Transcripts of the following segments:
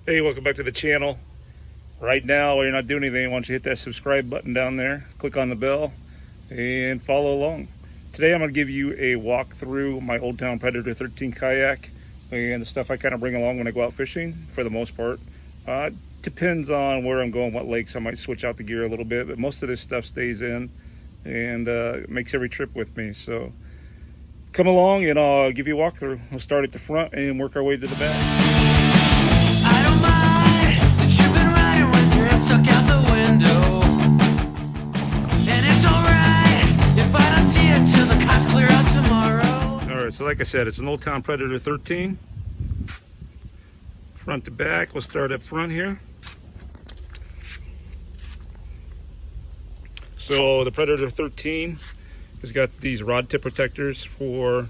Hey, welcome back to the channel. Right now, while you're not doing anything, why don't you hit that subscribe button down there, click on the bell, and follow along. Today I'm going to give you a walk through my Old Town Predator 13 kayak and the stuff I kind of bring along when I go out fishing, for the most part. Depends on where I'm going, what lakes. I might switch out the gear a little bit, but most of this stuff stays in and makes every trip with me. So come along and I'll give you a walkthrough. We'll start at the front and work our way to the back. I don't mind that you've been riding with your head stuck out the window. And it's alright if I don't see it till the cops clear out tomorrow. Alright, so like I said, it's an Old Town Predator 13. Front to back, we'll start up front here. So the Predator 13 has got these rod tip protectors for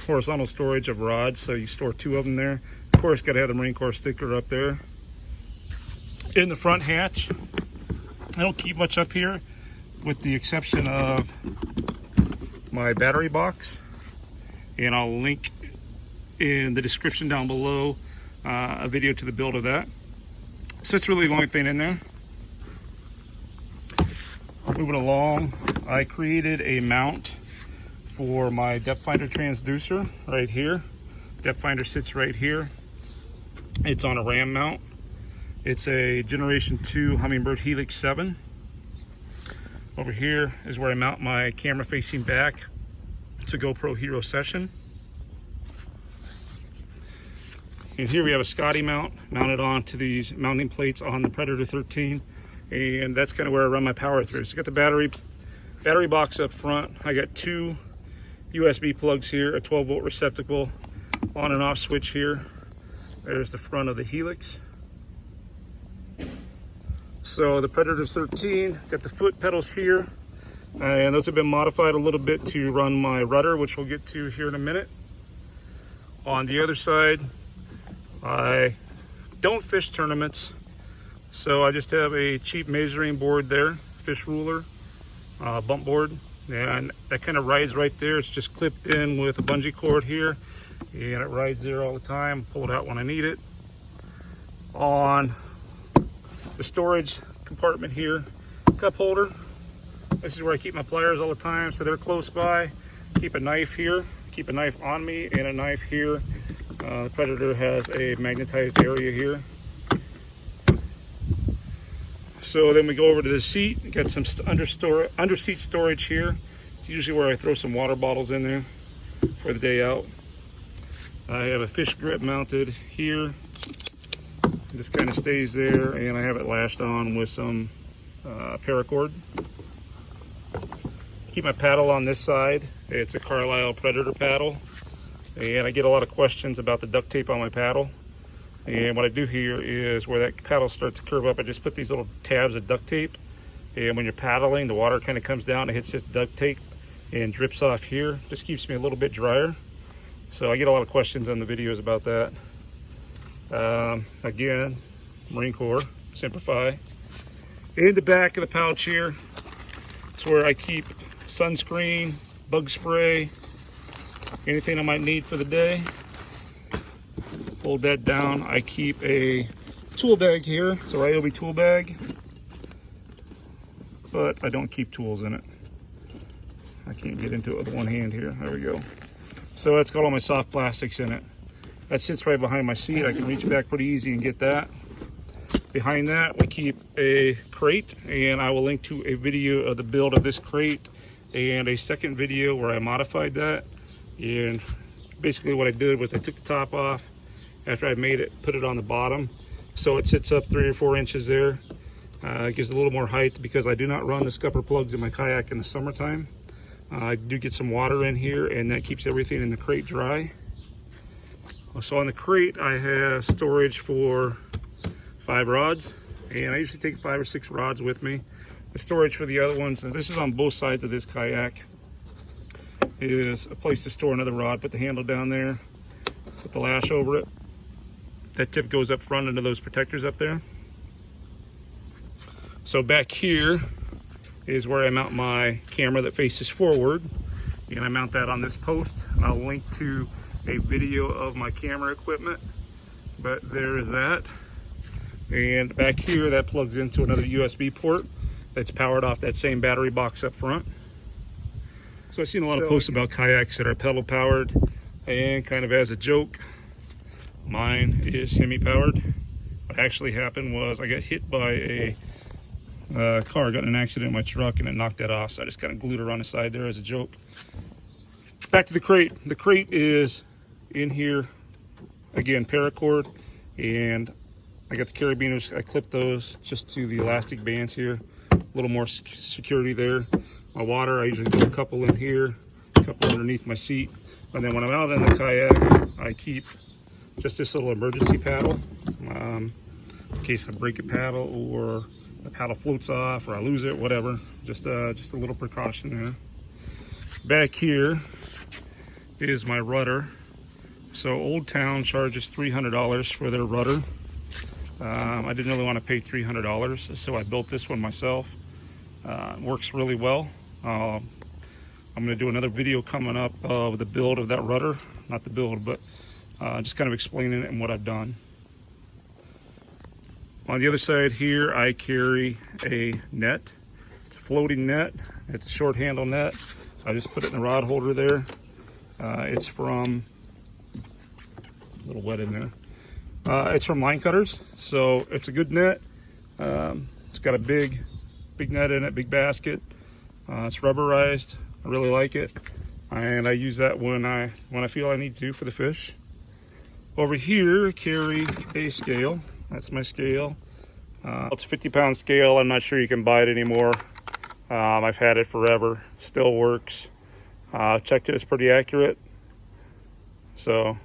horizontal storage of rods, so you store 2 of them there. Of course, got to have the Marine Corps sticker up there. In the front hatch, I don't keep much up here, with the exception of my battery box, and I'll link in the description down below a video to the build of that. So that's really the only thing in there. Moving along, I created a mount for my depth finder transducer right here. Depth finder sits right here. It's on a ram mount. It's a Generation 2 Humminbird Helix 7. Over here is where I mount my camera facing back. It's a GoPro Hero Session. And here we have a Scotty mount mounted onto these mounting plates on the Predator 13. And that's kind of where I run my power through. So I got the battery box up front. I got 2 USB plugs here, a 12-volt receptacle, on and off switch here. There's the front of the Helix. So the Predator 13, got the foot pedals here, and those have been modified a little bit to run my rudder, which we'll get to here in a minute. On the other side, I don't fish tournaments, so I just have a cheap measuring board there, fish ruler, bump board, and that kind of rides right there. It's just clipped in with a bungee cord here, and it rides there all the time. Pull it out when I need it. On the storage compartment here, cup holder. This is where I keep my pliers all the time, so they're close by. Keep a knife here, keep a knife on me, and a knife here. The Predator has a magnetized area here. So then we go over to the seat. Got some under seat storage here. It's usually where I throw some water bottles in there for the day out. I have a fish grip mounted here. This kind of stays there, and I have it lashed on with some paracord. Keep my paddle on this side. It's a Carlisle Predator paddle, and I get a lot of questions about the duct tape on my paddle. And what I do here is where that paddle starts to curve up, I just put these little tabs of duct tape, and when you're paddling, the water kind of comes down and hits this duct tape and drips off here. Just keeps me a little bit drier. So I get a lot of questions on the videos about that. Again, Marine Corps, Simplify. In the back of the pouch here, it's where I keep sunscreen, bug spray, anything I might need for the day. Hold that down. I keep a tool bag here. It's a Ryobi tool bag, but I don't keep tools in it. I can't get into it with one hand here. There we go. So that's got all my soft plastics in it. That sits right behind my seat. I can reach back pretty easy and get that. Behind that, we keep a crate, and I will link to a video of the build of this crate and a second video where I modified that. And basically what I did was I took the top off after I made it, put it on the bottom, so it sits up 3 or 4 inches there. It gives a little more height because I do not run the scupper plugs in my kayak in the summertime. I do get some water in here, and that keeps everything in the crate dry. So on the crate, I have storage for 5 rods, and I usually take 5 or 6 rods with me. The storage for the other ones, and this is on both sides of this kayak, is a place to store another rod. Put the handle down there, put the lash over it. That tip goes up front into those protectors up there. So back here is where I mount my camera that faces forward, and I mount that on this post. I'll link to a video of my camera equipment But there is that. And back here, that plugs into another USB port that's powered off that same battery box up front. So I've seen a lot of posts about kayaks that are pedal powered, and kind of as a joke, mine is Hemi powered. What actually happened was I got hit by a car, got in an accident in my truck, and it knocked that off. So I just kind of glued it on the side there as a joke. Back to the crate. The crate is in here, again, paracord, and I got the carabiners. I clipped those just to the elastic bands here. A little more security there. My water, I usually put a couple in here, a couple underneath my seat. And then when I'm out in the kayak, I keep just this little emergency paddle in case I break a paddle or the paddle floats off or I lose it, whatever. Just a little precaution there. Back here is my rudder. So Old Town charges $300 for their rudder. I didn't really want to pay $300, so I built this one myself. It works really well. I'm going to do another video coming up of the build of that rudder. Not the build, but just kind of explaining it and what I've done. On the other side here, I carry a net. It's a floating net. It's a short handle net. I just put it in the rod holder there. It's from, a little wet in there. It's from Line Cutters, so it's a good net. It's got a big net in it, big basket. It's rubberized. I really like it, and I use that when I feel I need to for the fish. Over here, I carry a scale. That's my scale. It's a 50-pound scale. I'm not sure you can buy it anymore. I've had it forever. Still works. Checked it. It's pretty accurate. So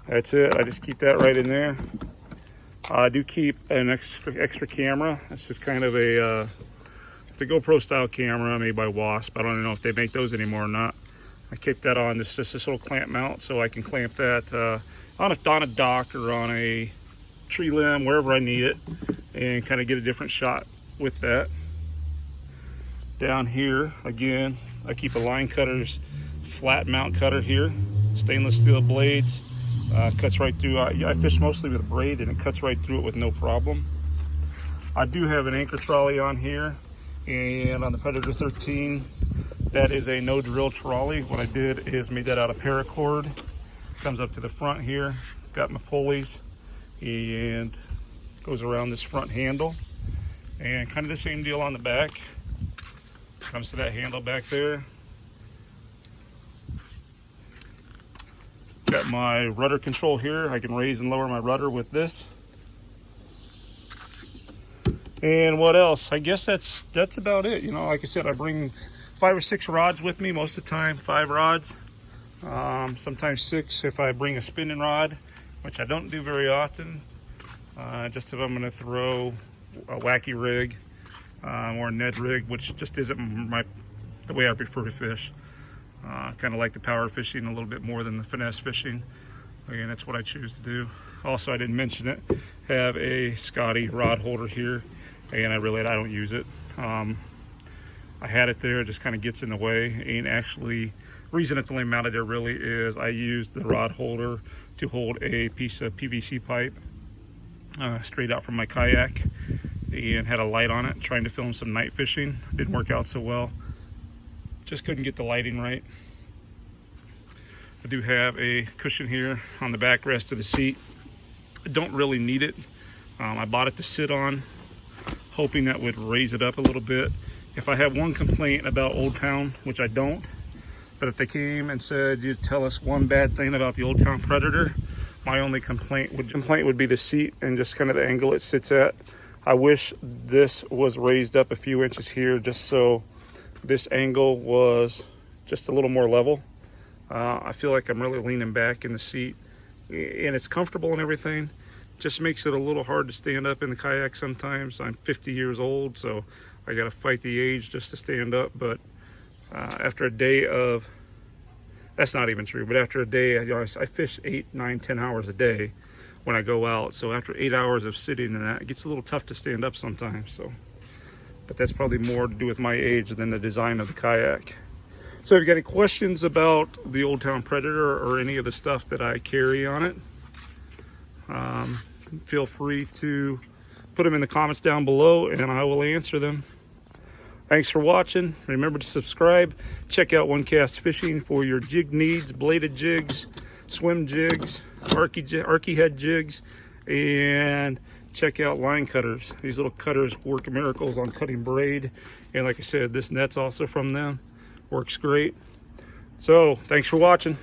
that's it. I just keep that right in there. I do keep an extra camera. This is kind of it's a GoPro style camera made by Wasp. I don't even know if they make those anymore or not. I keep that on just this little clamp mount, so I can clamp that on a dock or on a tree limb, wherever I need it, and kind of get a different shot with that. Down here, again, I keep a Line Cutters flat mount cutter here, stainless steel blades. Cuts right through. I fish mostly with a braid, and it cuts right through it with no problem. I do have an anchor trolley on here, and on the Predator 13, that is a no drill trolley. What I did is made that out of paracord. Comes up to the front here, got my pulleys, and goes around this front handle, and kind of the same deal on the back. Comes to that handle back there. Got my rudder control here. I can raise and lower my rudder with this. And what else? I guess that's about it. You know, like I said, I bring 5 or 6 rods with me most of the time. 5 rods, sometimes 6 if I bring a spinning rod, which I don't do very often. Just if I'm going to throw a wacky rig or a Ned rig, which just isn't the way I prefer to fish. Kind of like the power fishing a little bit more than the finesse fishing. Again, that's what I choose to do. Also, I didn't mention it, have a Scotty Rod Holder here, and I don't use it. I had it there, it just kind of gets in the way. And actually, the reason it's only mounted there really is I used the rod holder to hold a piece of PVC pipe straight out from my kayak, and had a light on it, trying to film some night fishing. Didn't work out so well. Just couldn't get the lighting right. I do have a cushion here on the backrest of the seat. I don't really need it. I bought it to sit on, hoping that would raise it up a little bit. If I have one complaint about Old Town, which I don't, but if they came and said, you'd tell us one bad thing about the Old Town Predator, my only complaint would be the seat and just kind of the angle it sits at. I wish this was raised up a few inches here, just so this angle was just a little more level. I feel like I'm really leaning back in the seat, and it's comfortable and everything. Just makes it a little hard to stand up in the kayak sometimes. I'm 50 years old, so I got to fight the age just to stand up. But after a day of, that's not even true, but after a day, I fish 8, 9, 10 hours a day when I go out. So after 8 hours of sitting in that, it gets a little tough to stand up sometimes. So, but that's probably more to do with my age than the design of the kayak. So if you got any questions about the Old Town Predator or any of the stuff that I carry on it, Feel free to put them in the comments down below and I will answer them. Thanks for watching. Remember to subscribe. Check out One Cast Fishing for your jig needs, bladed jigs, swim jigs, arky head jigs, and check out line cutters. These little cutters work miracles on cutting braid. And like I said, this net's also from them. Works great. So thanks for watching.